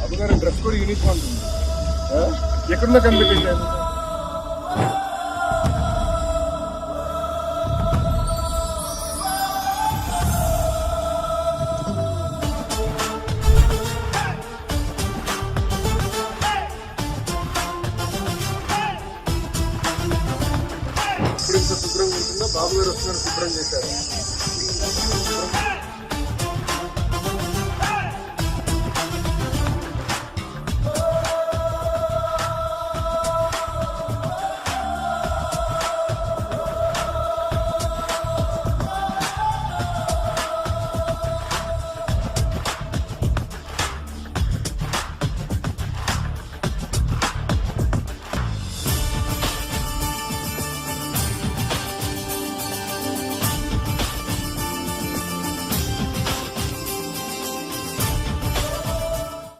బాబుగారు డ్రెస్ కూడా యూనిఫామ్ ఉంటుంది. ఎక్కడున్నా కనిపెట్టేసాను. ఇప్పుడు ఇంత శుభ్రంగా ఉంటుందో బాబు గారు వస్తున్నారు, శుభ్రం చేశారు.